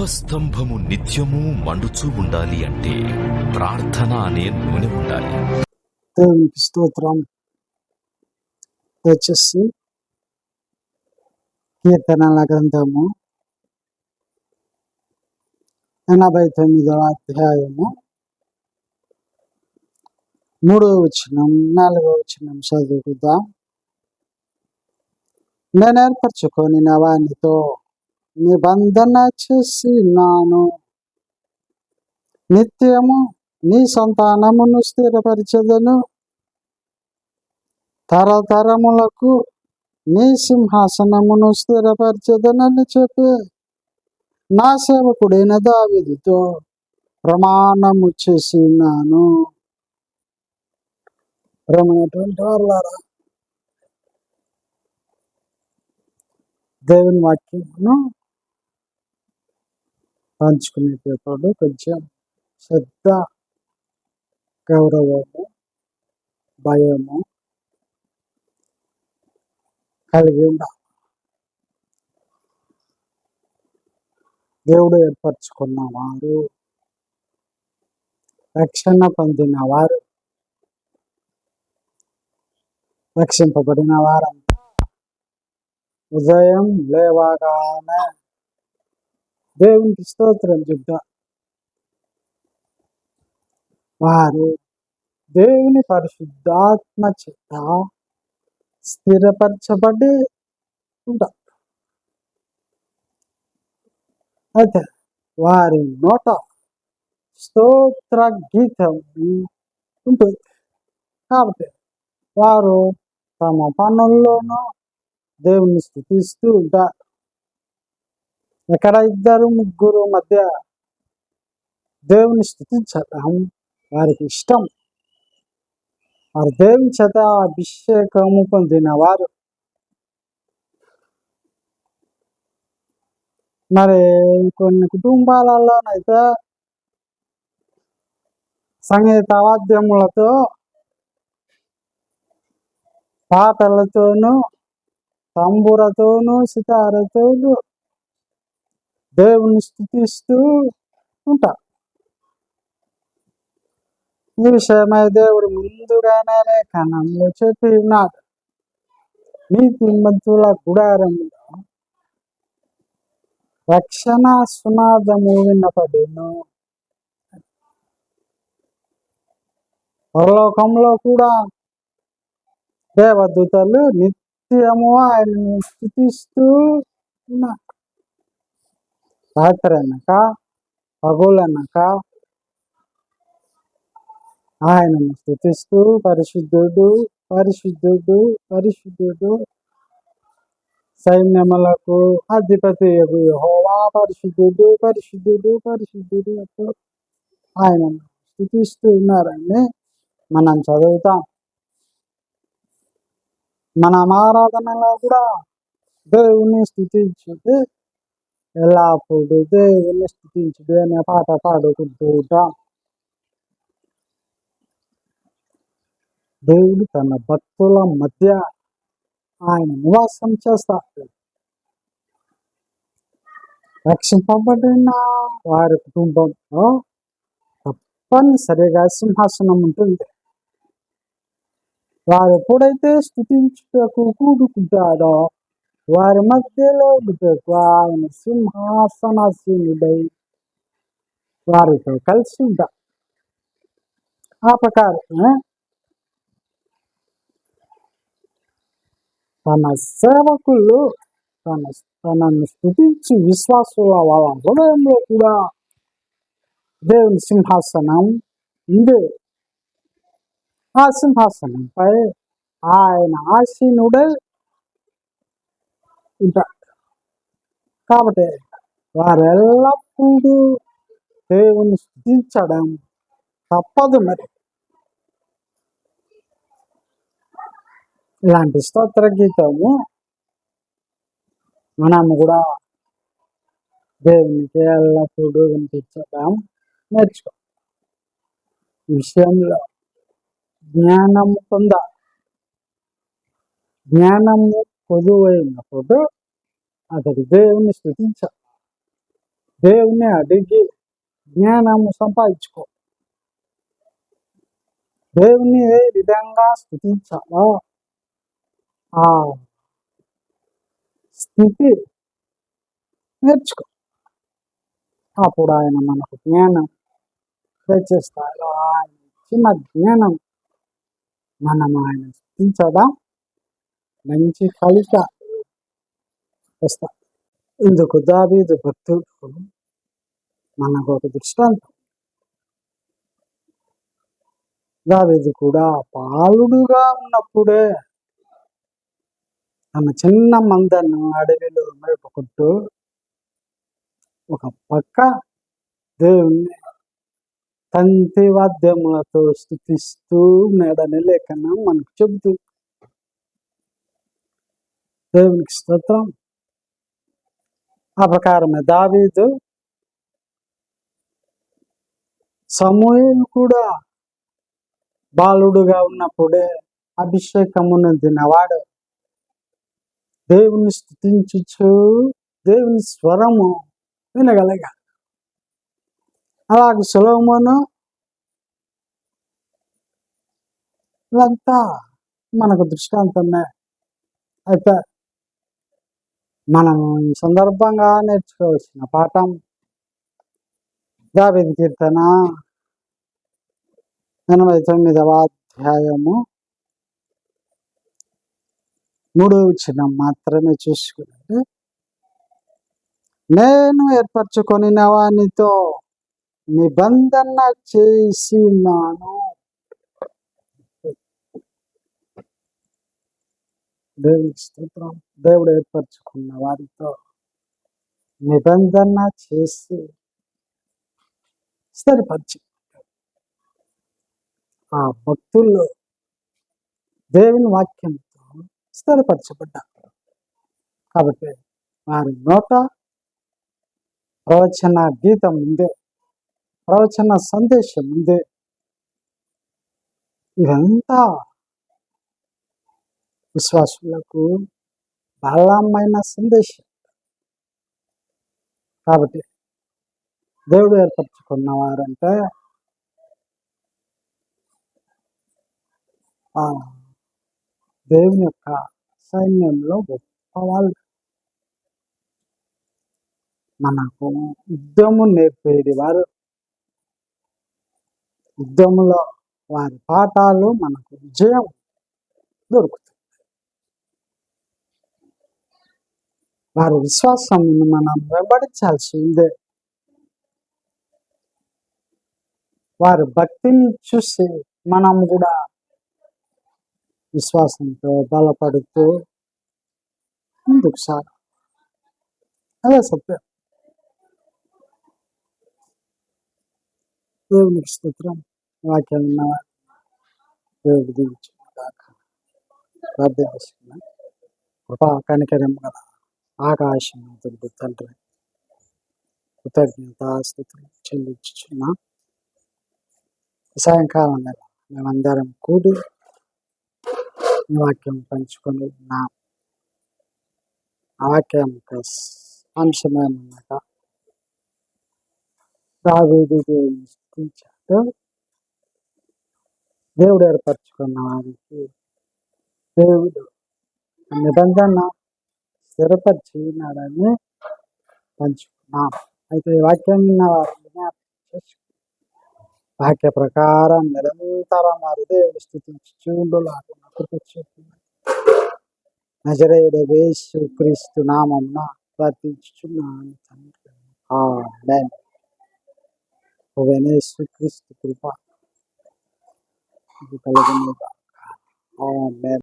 దీపస్తంభము నిత్యము మండుచూ ఉండాలి అంటే ప్రార్థన అనే నూనె ఉండాలి. దేవునికి స్తోత్రం. దయచేసి కీర్తనల గ్రంథము 89వ అధ్యాయము 3వ వచనం 4వ వచనం చదువుకుందాం. నేను ఏర్పరచుకొని వానితో నిబంధన చేసినాను, నిత్యము నీ సంతానమును స్థిరపరిచెదను, తరతరములకు నీ సింహాసనమును స్థిరపరిచెదనని చెప్పి నా సేవకుడైన దావీదుతో ప్రమాణము చేసినాను. ప్రేమైనటువంటి వారులారా, దేవుని వాక్యమును పంచుకునేటప్పుడు కొంచెం శ్రద్ధ, గౌరవము, భయము కలిగి ఉండాలి. దేవుడు ఏర్పరచుకున్న వారు, రక్షణ పొందిన వారు, రక్షింపబడిన వారంతా ఉదయం లేవగానే దేవునికి స్తోత్రం చెప్తారు. వారు దేవుని పరిశుద్ధాత్మ చేత స్థిరపరచబడి ఉంటారు. అయితే వారి నోట స్తోత్ర గీతం ఉంటుంది. కాబట్టి వారు తమ పనుల్లోనూ దేవుని స్తుతిస్తూ ఉంటారు. ఎక్కడ 2-3 మధ్య దేవుని స్తుతించడం వారికి ఇష్టం. వారు దేవుని చేత అభిషేకము పొందిన వారు. మరి కొన్ని కుటుంబాలలోనైతే సంగీత వాద్యములతో, పాటలతోనూ, తంబురతోనూ, సితారతోనూ దేవుని స్తుతిస్తూ ఉంటారు. ఈ విషయమై దేవుడు ముందుగానే లేఖనంలో చెప్పి ఉన్నాడు. నీతిమంతుల గుడారములో రక్షణ సునాదము వినపడును. పరలోకంలో కూడా దేవదూతలు నిత్యము ఆయనను స్తుతిస్తూ ఉన్నారు. రాత్రి అనక పగులనక ఆయనను స్తుతిస్తూ పరిశుద్ధుడు, పరిశుద్ధుడు, పరిశుద్ధుడు, సైన్యములకు అధిపతి యెహోవా పరిశుద్ధుడు, పరిశుద్ధుడు, పరిశుద్ధుడు అంటూ ఆయనను స్తుతిస్తూ ఉన్నారని మనం చదువుతాం. మన ఆరాధనలో కూడా దేవుని స్తుతించుడు, ఎల్లప్పుడూ దేవుని స్తుతించుడు అనే పాట పాడుకుంటూ ఉంటాం. దేవుడు తన భక్తుల మధ్య ఆయన నివాసం చేస్తాడు. రక్షింపబడిన వారి కుటుంబంలో తప్పనిసరిగా సింహాసనం ఉంటుంది. వారు ఎప్పుడైతే స్తుతించుటకు కూడుకుంటాడో వారి మధ్యలో ఆయన సింహాసనాసీనుడై వారితో కలిసి ఉంటారు. ఆ ప్రకారమే తన సేవకులు తనను స్తుతించి విశ్వాసుల వాళ్ళ హృదయంలో కూడా దేవుని సింహాసనం ఉంది. ఆ సింహాసనంపై ఆయన ఆసీనుడై ఉంటాడు. కాబట్టి వారు ఎల్లప్పుడూ దేవుని స్తుతించడం తప్పదు. మరి ఇలాంటి స్తోత్ర గీతము మనము కూడా దేవునికి ఎల్లప్పుడూ వినిపించడం నేర్చుకో. ఈ విషయంలో జ్ఞానము పొందాలి. జ్ఞానము కొదువైనప్పుడు అతడు దేవుని స్తుతించాలి. దేవుణ్ణి అడిగి జ్ఞానము సంపాదించుకో. దేవుణ్ణి ఏ విధంగా స్తుతించాలో ఆ స్థితి నేర్చుకో. అప్పుడు ఆయన మనకు జ్ఞానం దయచేస్తాడు. ఆయన ఇచ్చిన జ్ఞానం మనం ఆయన స్థితించడం మంచి ఫలిత వస్తాయి. ఇందుకు దావీదు భక్తుడు మనకు ఒక దృష్టాంతం. దావీదు కూడా బాలుడుగా ఉన్నప్పుడే తన చిన్న మందను అడవిలో మేపుకుంటూ ఒక పక్క దేవుణ్ణి తంతి వాద్యములతో స్తుతిస్తూ ఉన్నాడని లేఖనం మనకు చెబుతుంది. దేవునికి స్తోత్రం. ఆ ప్రకారమే దావీదు సమూయేలు కూడా బాలుడుగా ఉన్నప్పుడే అభిషేకము నొందినవాడు. దేవుని స్తుతించుచు దేవుని స్వరము వినగలిగా. అలాగే సొలొమోను ఇదంతా మనకు దృష్టాంతమే. అయితే మనం ఈ సందర్భంగా నేర్చుకోవాల్సిన పాఠం దావీదు కీర్తన 89వ అధ్యాయము 3వ వచనం మాత్రమే చూసుకుంటే, నేను ఏర్పరచుకొని వానితో నిబంధన చేసినాను. దేవునికి స్తోత్రం. దేవుడు ఏర్పరచుకున్న వారితో నిబంధన చేసి స్థిరపరిచి ఆ భక్తుల్లో దేవుని వాక్యంతో స్థిరపరచబడ్డారు. కాబట్టి వారి నోట ప్రవచన గీతం ఉంది, ప్రవచన సందేశం ఉంది. ఇదంతా విశ్వాసులకు బలమైన సందేశం. కాబట్టి దేవుడు ఏర్పరచుకున్న వారంటే ఆ దేవుని యొక్క సైన్యంలో గొప్ప వాళ్ళు. మనకు యుద్ధము నేర్పేది వారు. యుద్ధములో వారి పాఠాలు మనకు విజయం దొరుకుతుంది. వారి విశ్వాసమును మనం వెంబడించాల్సి ఉంది. వారి భక్తిని చూసి మనం కూడా విశ్వాసంతో బలపడుతూ ముందుకు సాగాలి. అదే సత్యం. దేవునికి స్తోత్రం. వాక్యం విన్నవారు దేవుడు దీవించుగాక. ప్రార్థన చేసుకున్నా. కృపా కనికరం గల ఆకాశం తండ్రి, కృతజ్ఞతాస్తుతులు చెల్లించుచున్నా. సాయంకాలం వేళ మేమందరం కూడి ఈ వాక్యం పంచుకొని నా వాక్యం అంశమేమన్నాక దావీదు దేవుని స్తుతించాడు. దేవుడు ఏర్పరచుకున్న వారికి దేవుడు నిబంధన స్థిరపరిచినాడని పంచుకున్నాం. అయితే ఈ వాక్యం విన్న వారు వాక్య ప్రకారం నిరంతరం దేవుడు స్థుతించుచు ఉండులాగా కృప చూపుము. నజరేయుడు యేసు క్రీస్తు నామమున ప్రార్థించుచున్నాను తండ్రి. ఆమేన్. యేసు క్రీస్తు కృప కలుగును గాక. ఆమేన్.